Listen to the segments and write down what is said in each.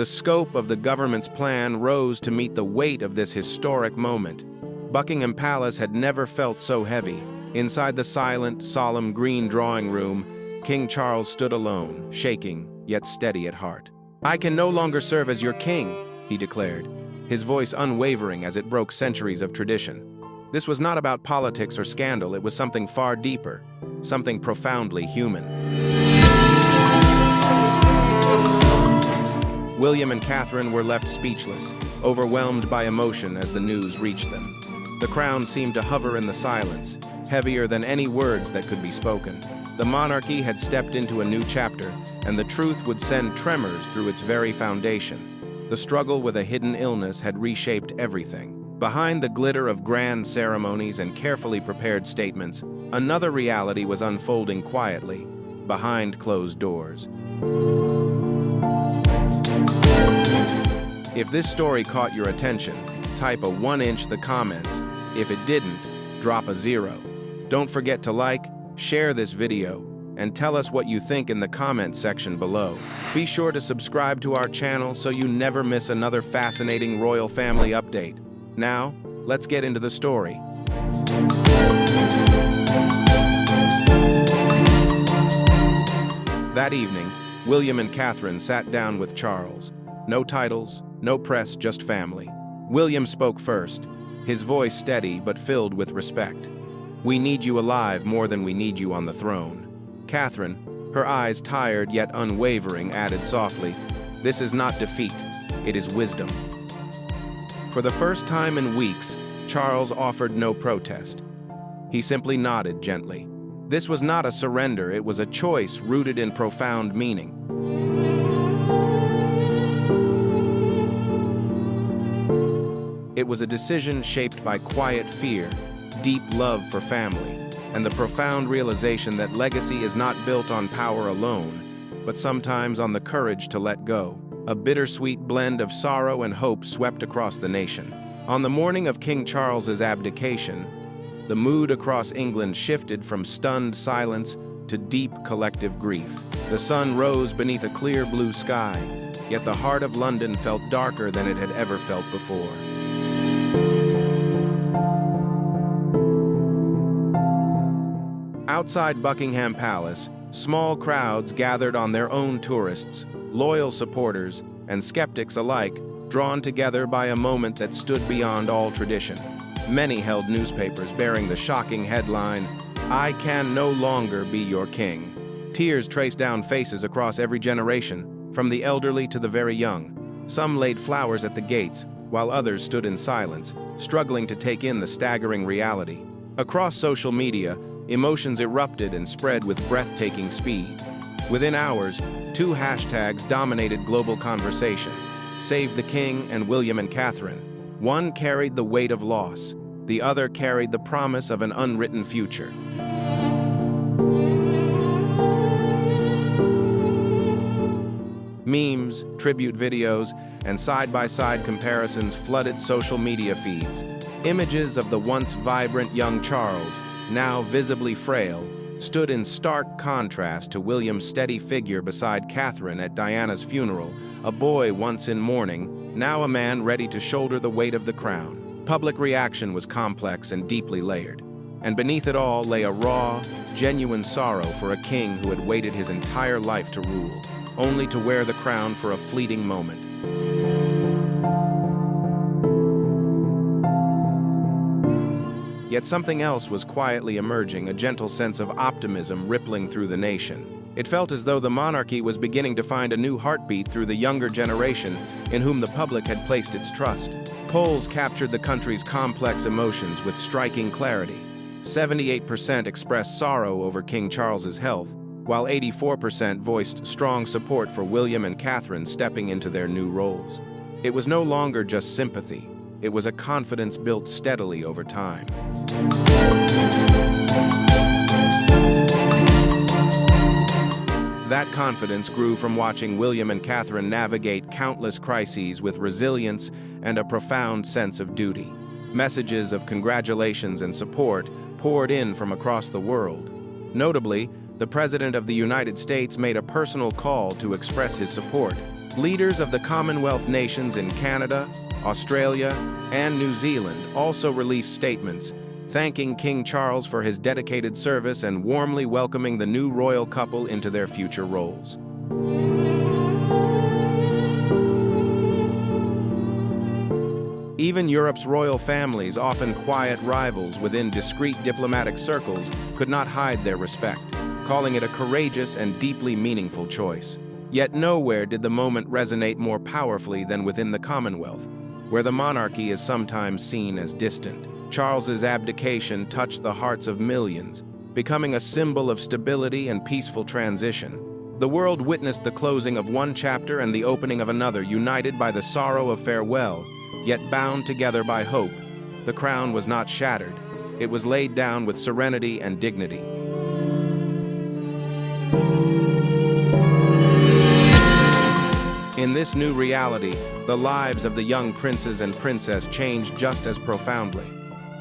The scope of the government's plan rose to meet the weight of this historic moment. Buckingham Palace had never felt so heavy. Inside the silent, solemn green drawing room, King Charles stood alone, shaking, yet steady at heart. "I can no longer serve as your king," he declared, his voice unwavering as it broke centuries of tradition. This was not about politics or scandal, it was something far deeper, something profoundly human. William and Catherine were left speechless, overwhelmed by emotion as the news reached them. The crown seemed to hover in the silence, heavier than any words that could be spoken. The monarchy had stepped into a new chapter, and the truth would send tremors through its very foundation. The struggle with a hidden illness had reshaped everything. Behind the glitter of grand ceremonies and carefully prepared statements, another reality was unfolding quietly, behind closed doors. If this story caught your attention, type a 1-inch in the comments. If it didn't, drop a 0. Don't forget to like, share this video, and tell us what you think in the comment section below. Be sure to subscribe to our channel so you never miss another fascinating royal family update. Now, let's get into the story. That evening, William and Catherine sat down with Charles. No titles, no press, just family. William spoke first, his voice steady but filled with respect. "We need you alive more than we need you on the throne." Catherine, her eyes tired yet unwavering, added softly, "This is not defeat, it is wisdom." For the first time in weeks, Charles offered no protest. He simply nodded gently. This was not a surrender, it was a choice rooted in profound meaning. It was a decision shaped by quiet fear, deep love for family, and the profound realization that legacy is not built on power alone, but sometimes on the courage to let go. A bittersweet blend of sorrow and hope swept across the nation. On the morning of King Charles's abdication, the mood across England shifted from stunned silence to deep collective grief. The sun rose beneath a clear blue sky, yet the heart of London felt darker than it had ever felt before. Outside Buckingham Palace, small crowds gathered on their own tourists, loyal supporters, and skeptics alike, drawn together by a moment that stood beyond all tradition. Many held newspapers bearing the shocking headline, "I can no longer be your king." Tears traced down faces across every generation, from the elderly to the very young. Some laid flowers at the gates, while others stood in silence, struggling to take in the staggering reality. Across social media, emotions erupted and spread with breathtaking speed. Within hours, 2 hashtags dominated global conversation: Save the King and William and Catherine. One carried the weight of loss, the other carried the promise of an unwritten future. Memes, tribute videos, and side-by-side comparisons flooded social media feeds. Images of the once vibrant young Charles, now visibly frail, stood in stark contrast to William's steady figure beside Catherine at Diana's funeral, a boy once in mourning, now a man ready to shoulder the weight of the crown. Public reaction was complex and deeply layered, and beneath it all lay a raw, genuine sorrow for a king who had waited his entire life to rule, only to wear the crown for a fleeting moment. Yet something else was quietly emerging, a gentle sense of optimism rippling through the nation. It felt as though the monarchy was beginning to find a new heartbeat through the younger generation in whom the public had placed its trust. Polls captured the country's complex emotions with striking clarity. 78% expressed sorrow over King Charles's health, while 84% voiced strong support for William and Catherine stepping into their new roles. It was no longer just sympathy. It was a confidence built steadily over time. That confidence grew from watching William and Catherine navigate countless crises with resilience and a profound sense of duty. Messages of congratulations and support poured in from across the world. Notably, the President of the United States made a personal call to express his support, Leaders of the Commonwealth nations in Canada, Australia, and New Zealand also released statements thanking King Charles for his dedicated service and warmly welcoming the new royal couple into their future roles. Even Europe's royal families, often quiet rivals within discreet diplomatic circles, could not hide their respect, calling it a courageous and deeply meaningful choice. Yet nowhere did the moment resonate more powerfully than within the Commonwealth, where the monarchy is sometimes seen as distant. Charles's abdication touched the hearts of millions, becoming a symbol of stability and peaceful transition. The world witnessed the closing of one chapter and the opening of another, united by the sorrow of farewell, yet bound together by hope. The crown was not shattered. It was laid down with serenity and dignity. In this new reality, the lives of the young princes and princess changed just as profoundly.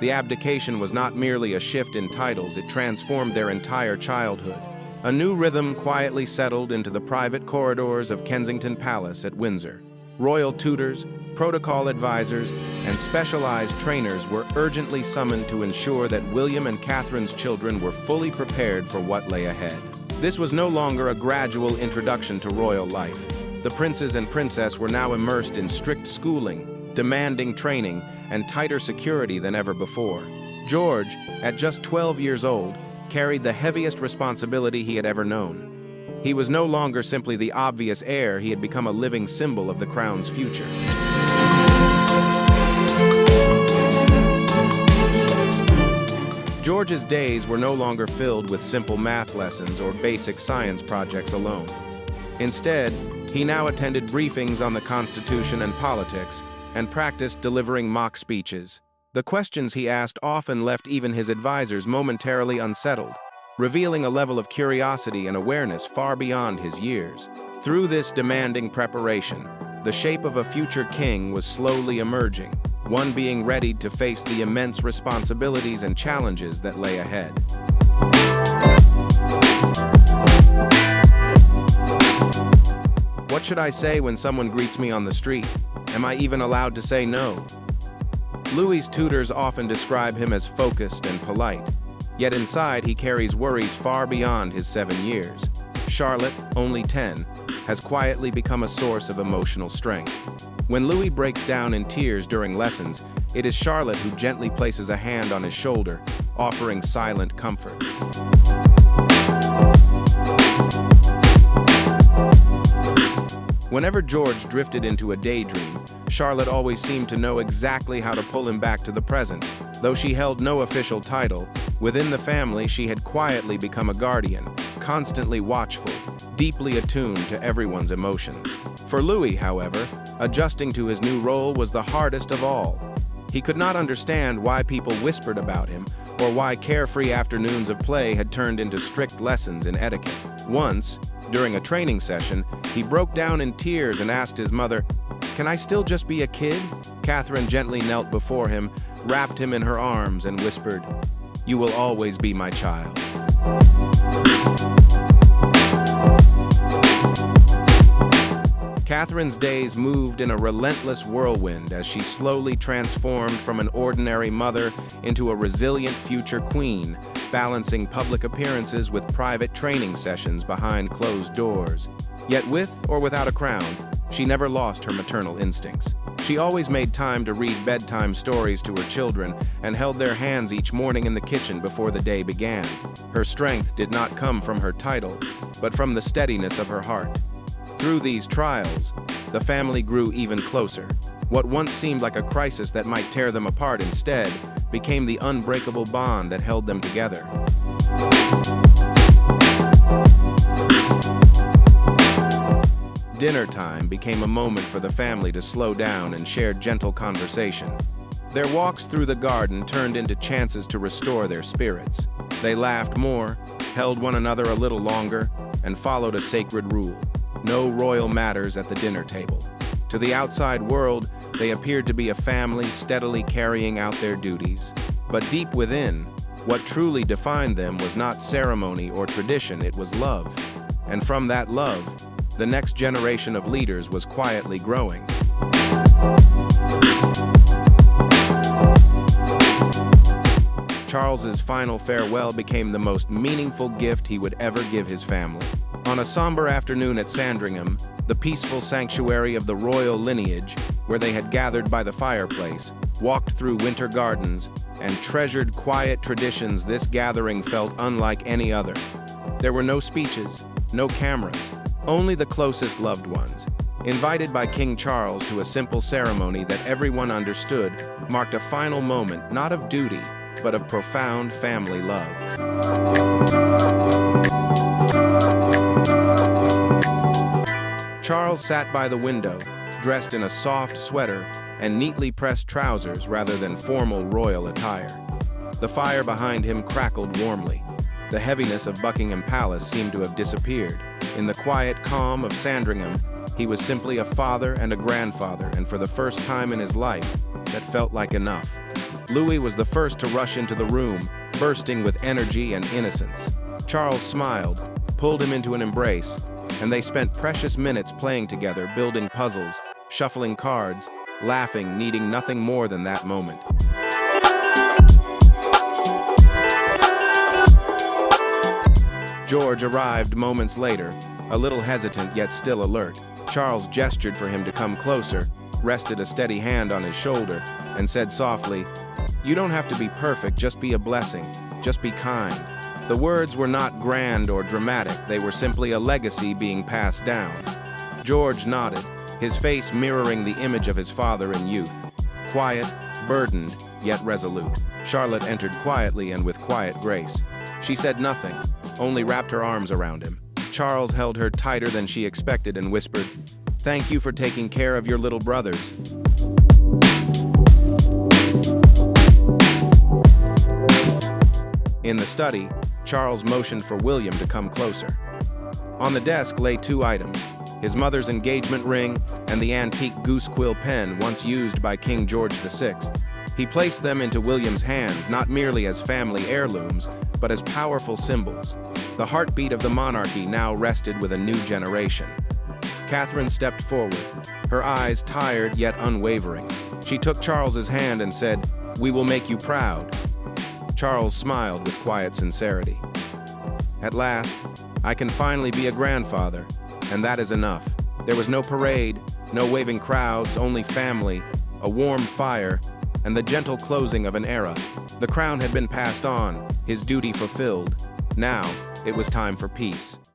The abdication was not merely a shift in titles, it transformed their entire childhood. A new rhythm quietly settled into the private corridors of Kensington Palace at Windsor. Royal tutors, protocol advisors, and specialized trainers were urgently summoned to ensure that William and Catherine's children were fully prepared for what lay ahead. This was no longer a gradual introduction to royal life. The princes and princess were now immersed in strict schooling, demanding training, and tighter security than ever before. George, at just 12 years old, carried the heaviest responsibility he had ever known. He was no longer simply the obvious heir, he had become a living symbol of the crown's future. George's days were no longer filled with simple math lessons or basic science projects alone. Instead, he now attended briefings on the Constitution and politics, and practiced delivering mock speeches. The questions he asked often left even his advisors momentarily unsettled, revealing a level of curiosity and awareness far beyond his years. Through this demanding preparation, the shape of a future king was slowly emerging, one being readied to face the immense responsibilities and challenges that lay ahead. What should I say when someone greets me on the street? Am I even allowed to say no? Louis's tutors often describe him as focused and polite, yet inside he carries worries far beyond his 7 years. Charlotte, only 10, has quietly become a source of emotional strength. When Louis breaks down in tears during lessons, it is Charlotte who gently places a hand on his shoulder, offering silent comfort. Whenever George drifted into a daydream, Charlotte always seemed to know exactly how to pull him back to the present. Though she held no official title, within the family she had quietly become a guardian, constantly watchful, deeply attuned to everyone's emotions. For Louis, however, adjusting to his new role was the hardest of all. He could not understand why people whispered about him, or why carefree afternoons of play had turned into strict lessons in etiquette. Once, during a training session, he broke down in tears and asked his mother, "Can I still just be a kid?" Catherine gently knelt before him, wrapped him in her arms, and whispered, "You will always be my child." Catherine's days moved in a relentless whirlwind as she slowly transformed from an ordinary mother into a resilient future queen, balancing public appearances with private training sessions behind closed doors. Yet with or without a crown, she never lost her maternal instincts. She always made time to read bedtime stories to her children and held their hands each morning in the kitchen before the day began. Her strength did not come from her title, but from the steadiness of her heart. Through these trials, the family grew even closer. What once seemed like a crisis that might tear them apart instead became the unbreakable bond that held them together. Dinner time became a moment for the family to slow down and share gentle conversation. Their walks through the garden turned into chances to restore their spirits. They laughed more, held one another a little longer, and followed a sacred rule: no royal matters at the dinner table. To the outside world, they appeared to be a family steadily carrying out their duties. But deep within, what truly defined them was not ceremony or tradition, it was love. And from that love, the next generation of leaders was quietly growing. Charles's final farewell became the most meaningful gift he would ever give his family. On a somber afternoon at Sandringham, the peaceful sanctuary of the royal lineage, where they had gathered by the fireplace, walked through winter gardens, and treasured quiet traditions, this gathering felt unlike any other. There were no speeches, no cameras, only the closest loved ones. Invited by King Charles to a simple ceremony that everyone understood, marked a final moment not of duty, but of profound family love. Charles sat by the window, dressed in a soft sweater and neatly pressed trousers rather than formal royal attire. The fire behind him crackled warmly. The heaviness of Buckingham Palace seemed to have disappeared. In the quiet calm of Sandringham, he was simply a father and a grandfather, and for the first time in his life, that felt like enough. Louis was the first to rush into the room, bursting with energy and innocence. Charles smiled, pulled him into an embrace, and they spent precious minutes playing together, building puzzles, shuffling cards, laughing, needing nothing more than that moment. George arrived moments later, a little hesitant yet still alert. Charles gestured for him to come closer, rested a steady hand on his shoulder, and said softly, "You don't have to be perfect, just be a blessing, just be kind." The words were not grand or dramatic, they were simply a legacy being passed down. George nodded, his face mirroring the image of his father in youth. Quiet, burdened, yet resolute. Charlotte entered quietly and with quiet grace. She said nothing, only wrapped her arms around him. Charles held her tighter than she expected and whispered, "Thank you for taking care of your little brothers." In the study, Charles motioned for William to come closer. On the desk lay two items, his mother's engagement ring and the antique goose quill pen once used by King George VI. He placed them into William's hands not merely as family heirlooms, but as powerful symbols. The heartbeat of the monarchy now rested with a new generation. Catherine stepped forward, her eyes tired yet unwavering. She took Charles's hand and said, "We will make you proud." Charles smiled with quiet sincerity. "At last, I can finally be a grandfather, and that is enough." There was no parade, no waving crowds, only family, a warm fire, and the gentle closing of an era. The crown had been passed on, his duty fulfilled. Now, it was time for peace.